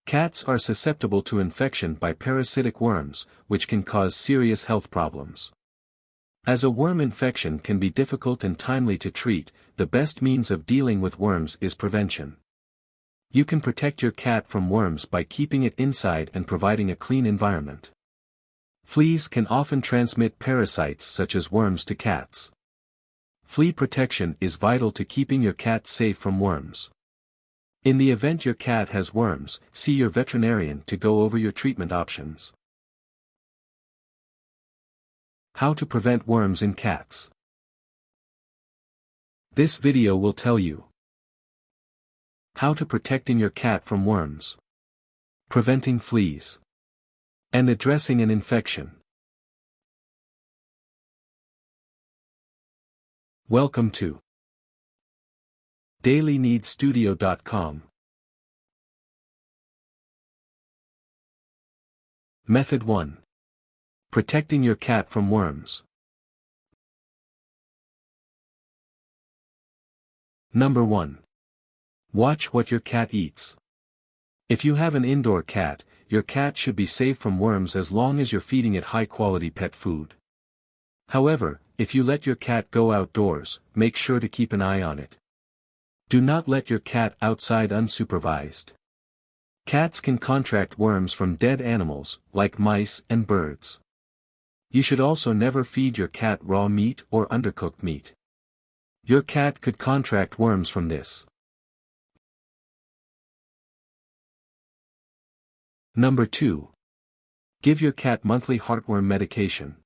Cats are susceptible to infection by parasitic worms, which can cause serious health problems. As a worm infection can be difficult and timely to treat, the best means of dealing with worms is prevention. You can protect your cat from worms by keeping it inside and providing a clean environment. Fleas can often transmit parasites such as worms to cats. Flea protection is vital to keeping your cat safe from worms. In the event your cat has worms, see your veterinarian to go over your treatment options. How to prevent worms in cats. This video will tell you how to protecting your cat from worms, preventing fleas, and addressing an infection. Welcome to dailyneedstudio.com. Method 1. Protecting your cat from worms. Number 1. Watch what your cat eats. If you have an indoor cat, your cat should be safe from worms as long as you're feeding it high-quality pet food. However, if you let your cat go outdoors, make sure to keep an eye on it. Do not let your cat outside unsupervised. Cats can contract worms from dead animals, like mice and birds. You should also never feed your cat raw meat or undercooked meat. Your cat could contract worms from this. Number 2. Give your cat monthly heartworm medication.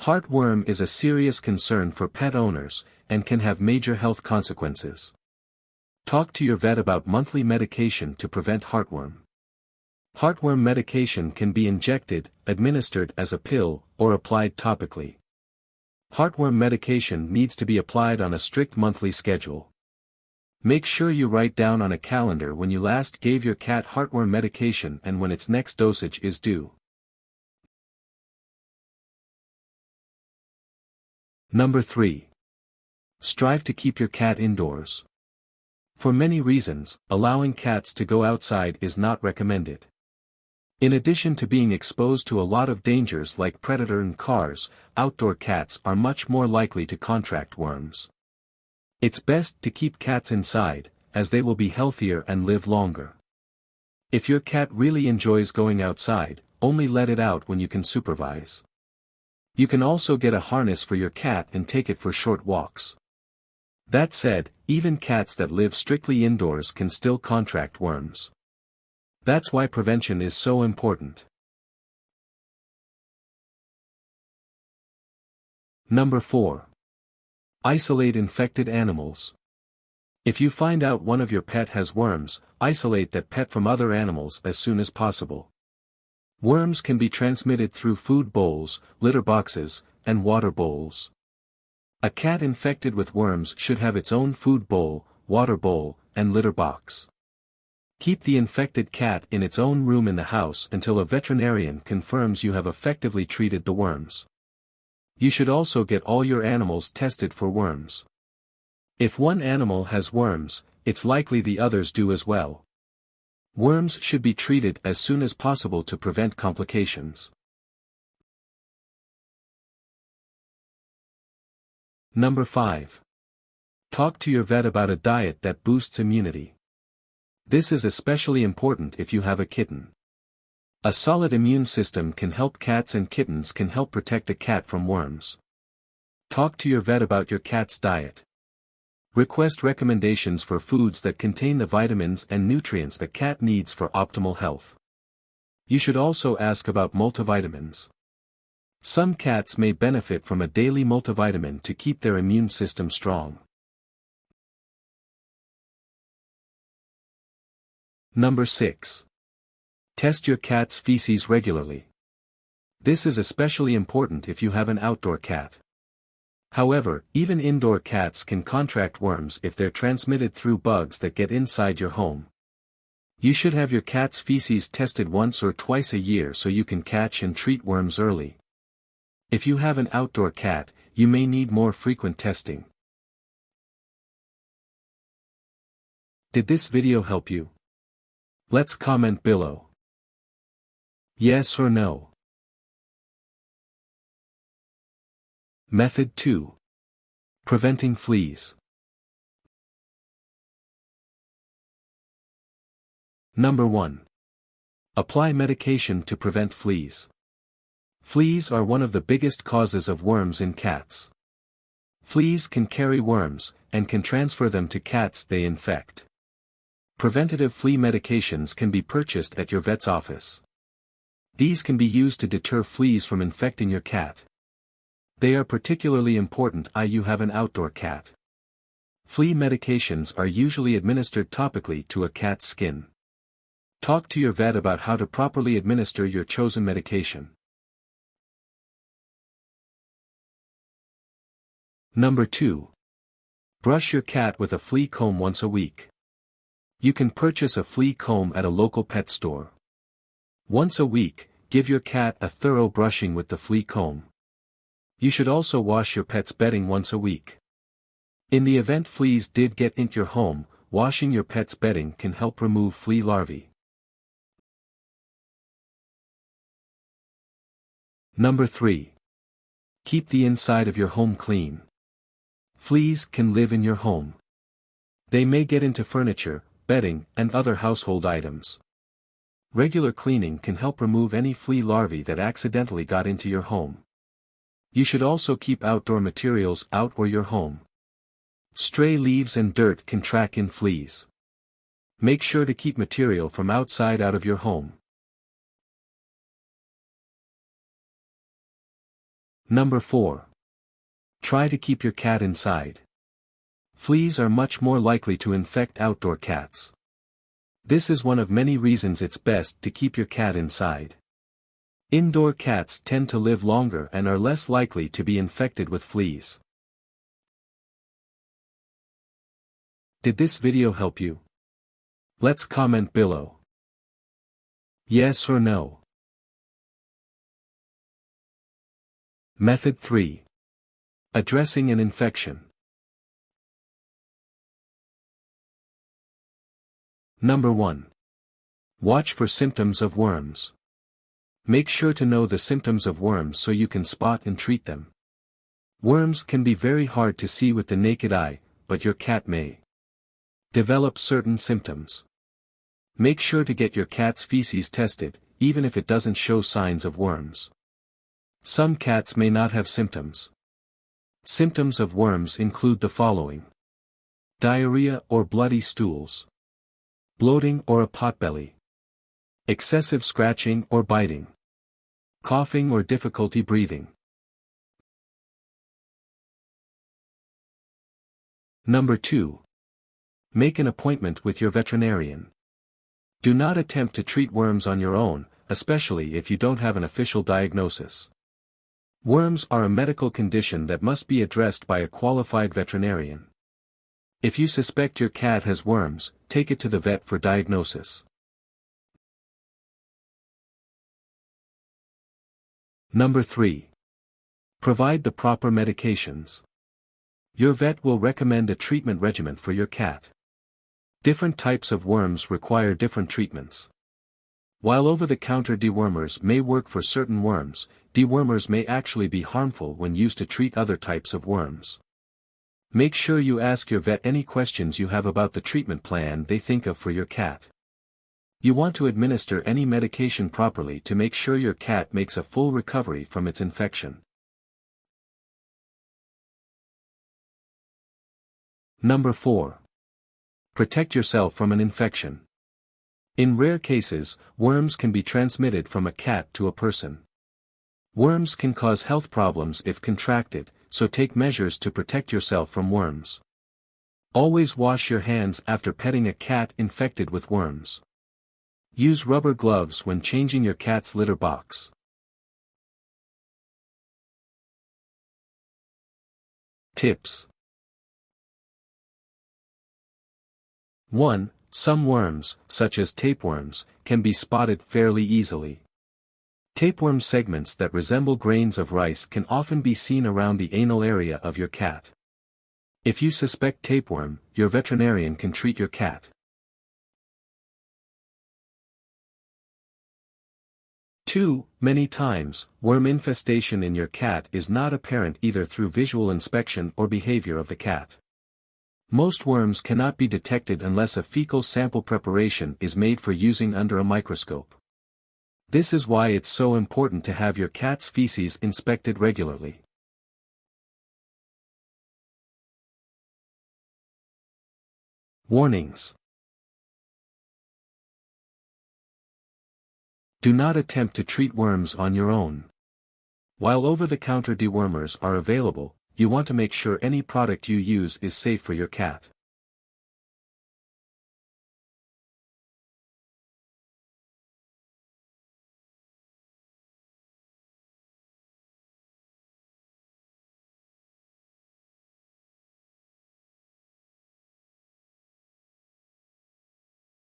Heartworm is a serious concern for pet owners, and can have major health consequences. Talk to your vet about monthly medication to prevent heartworm. Heartworm medication can be injected, administered as a pill, or applied topically. Heartworm medication needs to be applied on a strict monthly schedule. Make sure you write down on a calendar when you last gave your cat heartworm medication and when its next dosage is due. Number 3. Strive to keep your cat indoors. For many reasons, allowing cats to go outside is not recommended. In addition to being exposed to a lot of dangers like predator and cars, outdoor cats are much more likely to contract worms. It's best to keep cats inside, as they will be healthier and live longer. If your cat really enjoys going outside, only let it out when you can supervise. You can also get a harness for your cat and take it for short walks. That said, even cats that live strictly indoors can still contract worms. That's why prevention is so important. Number 4. Isolate infected animals. If you find out one of your pet has worms, isolate that pet from other animals as soon as possible. Worms can be transmitted through food bowls, litter boxes, and water bowls. A cat infected with worms should have its own food bowl, water bowl, and litter box. Keep the infected cat in its own room in the house until a veterinarian confirms you have effectively treated the worms. You should also get all your animals tested for worms. If one animal has worms, it's likely the others do as well. Worms should be treated as soon as possible to prevent complications. Number 5. Talk to your vet about a diet that boosts immunity. This is especially important if you have a kitten. A solid immune system can help cats, and kittens can help protect a cat from worms. Talk to your vet about your cat's diet. Request recommendations for foods that contain the vitamins and nutrients a cat needs for optimal health. You should also ask about multivitamins. Some cats may benefit from a daily multivitamin to keep their immune system strong. Number 6. Test your cat's feces regularly. This is especially important if you have an outdoor cat. However, even indoor cats can contract worms if they're transmitted through bugs that get inside your home. You should have your cat's feces tested once or twice a year so you can catch and treat worms early. If you have an outdoor cat, you may need more frequent testing. Did this video help you? Let's comment below. Yes or no? Method 2. Preventing fleas. Number 1. Apply medication to prevent fleas. Fleas are one of the biggest causes of worms in cats. Fleas can carry worms, and can transfer them to cats they infect. Preventative flea medications can be purchased at your vet's office. These can be used to deter fleas from infecting your cat. They are particularly important if you have an outdoor cat. Flea medications are usually administered topically to a cat's skin. Talk to your vet about how to properly administer your chosen medication. Number 2. Brush your cat with a flea comb once a week. You can purchase a flea comb at a local pet store. Once a week, give your cat a thorough brushing with the flea comb. You should also wash your pet's bedding once a week. In the event fleas did get into your home, washing your pet's bedding can help remove flea larvae. Number 3. Keep the inside of your home clean. Fleas can live in your home. They may get into furniture, bedding, and other household items. Regular cleaning can help remove any flea larvae that accidentally got into your home. You should also keep outdoor materials out or your home. Stray leaves and dirt can track in fleas. Make sure to keep material from outside out of your home. Number 4. Try to keep your cat inside. Fleas are much more likely to infect outdoor cats. This is one of many reasons it's best to keep your cat inside. Indoor cats tend to live longer and are less likely to be infected with fleas. Did this video help you? Let's comment below. Yes or no? Method 3. Addressing an infection. Number 1. Watch for symptoms of worms. Make sure to know the symptoms of worms so you can spot and treat them. Worms can be very hard to see with the naked eye, but your cat may develop certain symptoms. Make sure to get your cat's feces tested, even if it doesn't show signs of worms. Some cats may not have symptoms. Symptoms of worms include the following: diarrhea or bloody stools, bloating or a potbelly, excessive scratching or biting, coughing or difficulty breathing. Number 2. Make an appointment with your veterinarian. Do not attempt to treat worms on your own, especially if you don't have an official diagnosis. Worms are a medical condition that must be addressed by a qualified veterinarian. If you suspect your cat has worms, take it to the vet for diagnosis. Number 3. Provide the proper medications. Your vet will recommend a treatment regimen for your cat. Different types of worms require different treatments. While over-the-counter dewormers may work for certain worms, dewormers may actually be harmful when used to treat other types of worms. Make sure you ask your vet any questions you have about the treatment plan they think of for your cat. You want to administer any medication properly to make sure your cat makes a full recovery from its infection. Number 4. Protect yourself from an infection. In rare cases, worms can be transmitted from a cat to a person. Worms can cause health problems if contracted, so take measures to protect yourself from worms. Always wash your hands after petting a cat infected with worms. Use rubber gloves when changing your cat's litter box. Tips. 1. Some worms, such as tapeworms, can be spotted fairly easily. Tapeworm segments that resemble grains of rice can often be seen around the anal area of your cat. If you suspect tapeworm, your veterinarian can treat your cat. 2. Many times, worm infestation in your cat is not apparent either through visual inspection or behavior of the cat. Most worms cannot be detected unless a fecal sample preparation is made for using under a microscope. This is why it's so important to have your cat's feces inspected regularly. Warnings. Do not attempt to treat worms on your own. While over-the-counter dewormers are available, you want to make sure any product you use is safe for your cat.